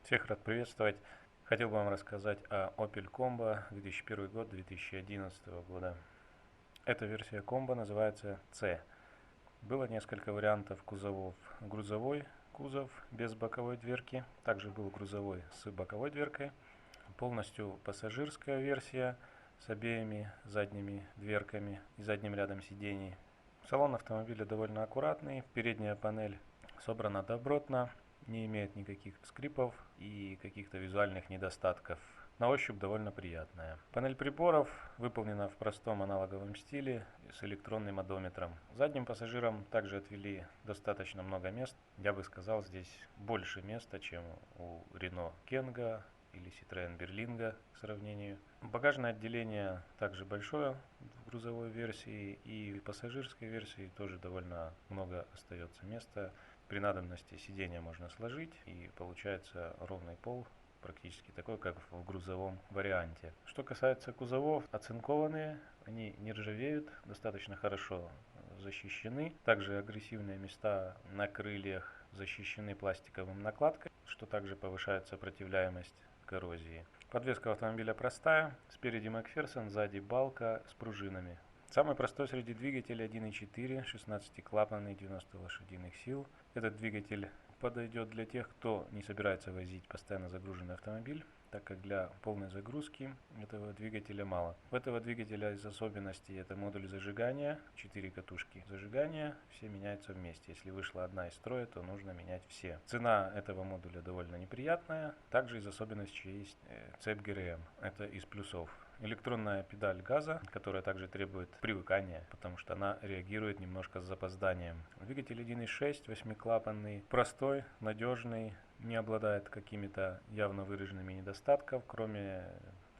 Всех рад приветствовать. Хотел бы вам рассказать о Opel Combo 2001 год 2011 года. Эта версия Combo называется C. Было несколько вариантов кузовов. Грузовой кузов без боковой дверки, также был грузовой с боковой дверкой, полностью пассажирская версия с обеими задними дверками и задним рядом сидений. Салон автомобиля довольно аккуратный, передняя панель собрана добротно, не имеет никаких скрипов и каких-то визуальных недостатков. На ощупь довольно приятная. Панель приборов выполнена в простом аналоговом стиле с электронным одометром. Задним пассажирам также отвели достаточно много мест. Я бы сказал, здесь больше места, чем у Renault Kangoo или Citroën Berlingo к сравнению. Багажное отделение также большое в грузовой версии, и в пассажирской версии тоже довольно много остается места. При надобности сиденья можно сложить, и получается ровный пол, практически такой, как в грузовом варианте. Что касается кузовов, оцинкованные, они не ржавеют, достаточно хорошо защищены. Также агрессивные места на крыльях защищены пластиковым накладкой, что также повышает сопротивляемость коррозии. Подвеска автомобиля простая, спереди Макферсон, сзади балка с пружинами. Самый простой среди двигателей 1.4, 16-клапанный, 90 лошадиных сил. Этот двигатель подойдет для тех, кто не собирается возить постоянно загруженный автомобиль, так как для полной загрузки этого двигателя мало. У этого двигателя из особенностей это модуль зажигания, 4 катушки зажигания, все меняются вместе. Если вышла одна из строя, то нужно менять все. Цена этого модуля довольно неприятная. Также из особенностей есть цепь ГРМ, это из плюсов. Электронная педаль газа, которая также требует привыкания, потому что она реагирует немножко с запозданием. Двигатель 1.6, 8-клапанный, простой, надежный, не обладает какими-то явно выраженными недостатками, кроме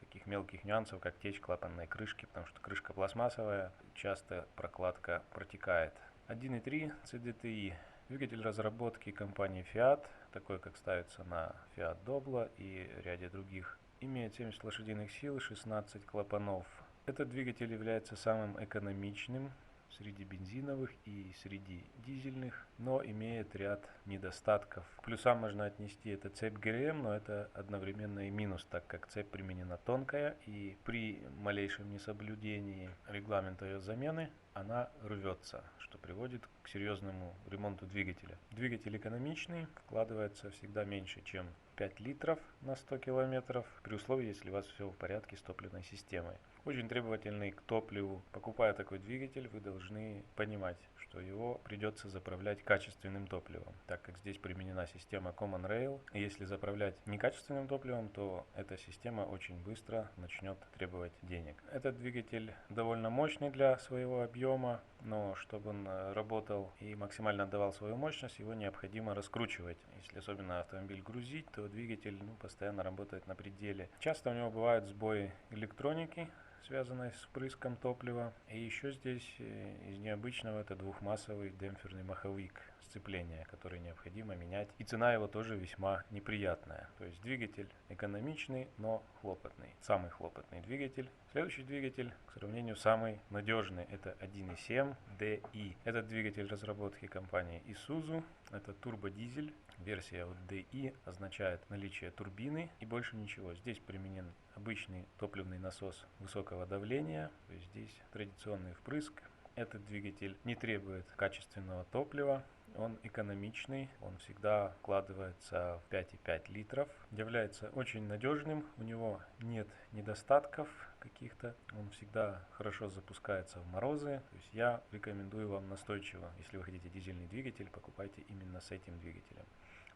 таких мелких нюансов, как течь клапанной крышки, потому что крышка пластмассовая, часто прокладка протекает. 1.3 CDTI. Двигатель разработки компании Fiat, такой как ставится на Fiat Doblo и ряде других. Имеет 70 лошадиных сил и 16 клапанов. Этот двигатель является самым экономичным среди бензиновых и среди дизельных, но имеет ряд недостатков. К плюсам можно отнести это цепь ГРМ, но это одновременно и минус, так как цепь применена тонкая, и при малейшем несоблюдении регламента ее замены она рвется, что приводит к серьезному ремонту двигателя. Двигатель экономичный, вкладывается всегда меньше, чем 5 литров на 100 километров, при условии, если у вас все в порядке с топливной системой. Очень требовательный к топливу. Покупая такой двигатель, вы должны понимать, что его придется заправлять качественным топливом, так как здесь применена система Common Rail. И если заправлять некачественным топливом, то эта система очень быстро начнет требовать денег. Этот двигатель довольно мощный для своего объема, но чтобы он работал и максимально отдавал свою мощность, его необходимо раскручивать. Если особенно автомобиль грузить, то двигатель постоянно работает на пределе. Часто у него бывают сбои электроники, связанной с впрыском топлива. И еще здесь из необычного это двухмассовый демпферный маховик сцепления, который необходимо менять. И цена его тоже весьма неприятная. То есть двигатель экономичный, но хлопотный. Самый хлопотный двигатель. Следующий двигатель, к сравнению, самый надежный. Это 1.7 DI. Этот двигатель разработки компании Isuzu. Это турбодизель. Версия от DI означает наличие турбины и больше ничего. Здесь применен обычный топливный насос высокого давления, то есть здесь традиционный впрыск. Этот двигатель не требует качественного топлива, он экономичный, он всегда вкладывается в 5,5 литров, является очень надежным, у него нет недостатков каких-то, он всегда хорошо запускается в морозы. То есть я рекомендую вам настойчиво, если вы хотите дизельный двигатель, покупайте именно с этим двигателем.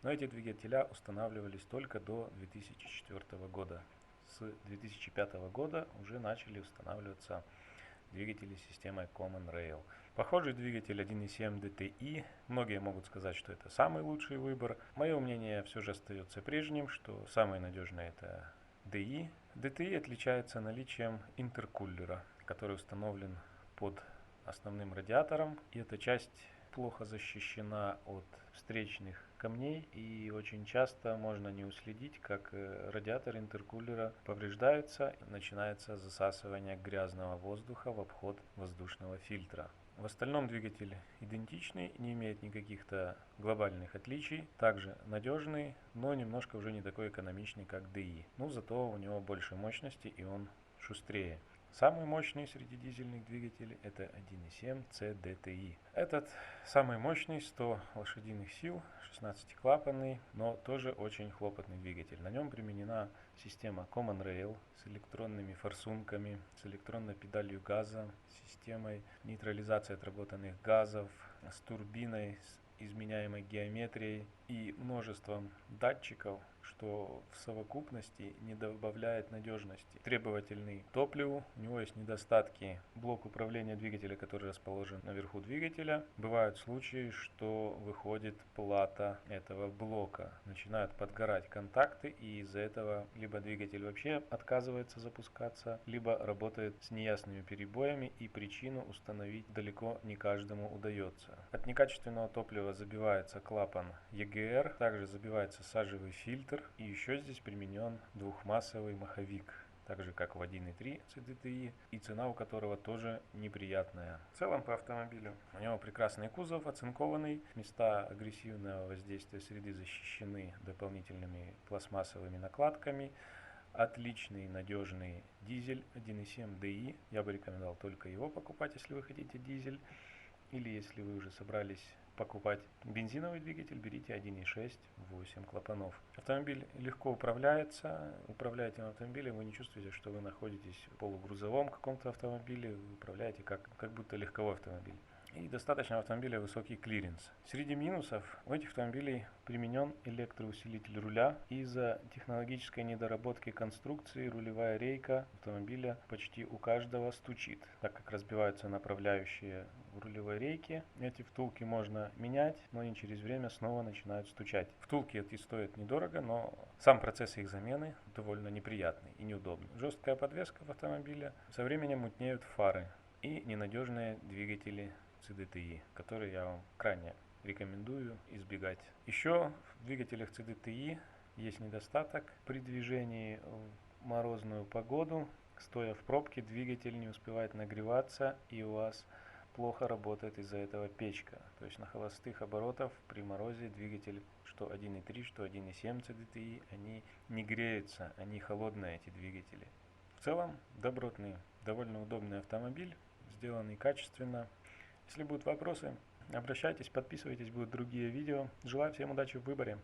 Но эти двигателя устанавливались только до 2004 года. С 2005 года уже начали устанавливаться двигатели с системой Common Rail. Похожий двигатель 1.7 DTI. Многие могут сказать, что это самый лучший выбор. Мое мнение все же остается прежним, что самый надежный это DI. DTI отличается наличием интеркулера, который установлен под основным радиатором. И эта часть плохо защищена от встречных камней, и очень часто можно не уследить, как радиатор интеркулера повреждается, и начинается засасывание грязного воздуха в обход воздушного фильтра. В остальном двигатель идентичный, не имеет никаких-то глобальных отличий. Также надежный, но немножко уже не такой экономичный, как DI. Но зато у него больше мощности и он шустрее. Самый мощный среди дизельных двигателей это 1.7 CDTI. Этот самый мощный, 100 лошадиных сил, 16-клапанный, но тоже очень хлопотный двигатель. На нем применена система Common Rail с электронными форсунками, с электронной педалью газа, системой нейтрализации отработанных газов, с турбиной, с изменяемой геометрией и множеством датчиков, что в совокупности не добавляет надежности. Требовательный к топливу, у него есть недостатки. Блок управления двигателя, который расположен наверху двигателя. Бывают случаи, что выходит плата этого блока. Начинают подгорать контакты, и из-за этого либо двигатель вообще отказывается запускаться, либо работает с неясными перебоями, и причину установить далеко не каждому удается. От некачественного топлива забивается клапан EGR, также забивается сажевый фильтр, и еще здесь применен двухмассовый маховик, так же как в 1.3 CDTI, и цена у которого тоже неприятная. В целом по автомобилю у него прекрасный кузов, оцинкованный, места агрессивного воздействия среды защищены дополнительными пластмассовыми накладками. Отличный, надежный дизель 1.7 DI. Я бы рекомендовал только его покупать, если вы хотите дизель. Или если вы уже собрались покупать бензиновый двигатель, берите 1.6, 8 клапанов. Автомобиль легко управляется. Управляя этим автомобилем, вы не чувствуете, что вы находитесь в полугрузовом каком-то автомобиле. Вы управляете как будто легковой автомобиль. И достаточно в автомобиле высокий клиренс. Среди минусов у этих автомобилей применен электроусилитель руля. Из-за технологической недоработки конструкции рулевая рейка автомобиля почти у каждого стучит, так как разбиваются направляющие в рулевой рейке. Эти втулки можно менять, но они через время снова начинают стучать. Втулки эти стоят недорого, но сам процесс их замены довольно неприятный и неудобный. Жесткая подвеска в автомобиле, со временем мутнеют фары и ненадежные двигатели CDTI, которые я вам крайне рекомендую избегать. Еще в двигателях CDTI есть недостаток. При движении в морозную погоду, стоя в пробке, двигатель не успевает нагреваться, и у вас плохо работает из-за этого печка. То есть на холостых оборотах при морозе двигатель, что 1.3, что 1.7 CDTI, они не греются, они холодные, эти двигатели. В целом добротный, довольно удобный автомобиль, сделанный качественно. Если будут вопросы, обращайтесь, подписывайтесь, будут другие видео. Желаю всем удачи в выборе.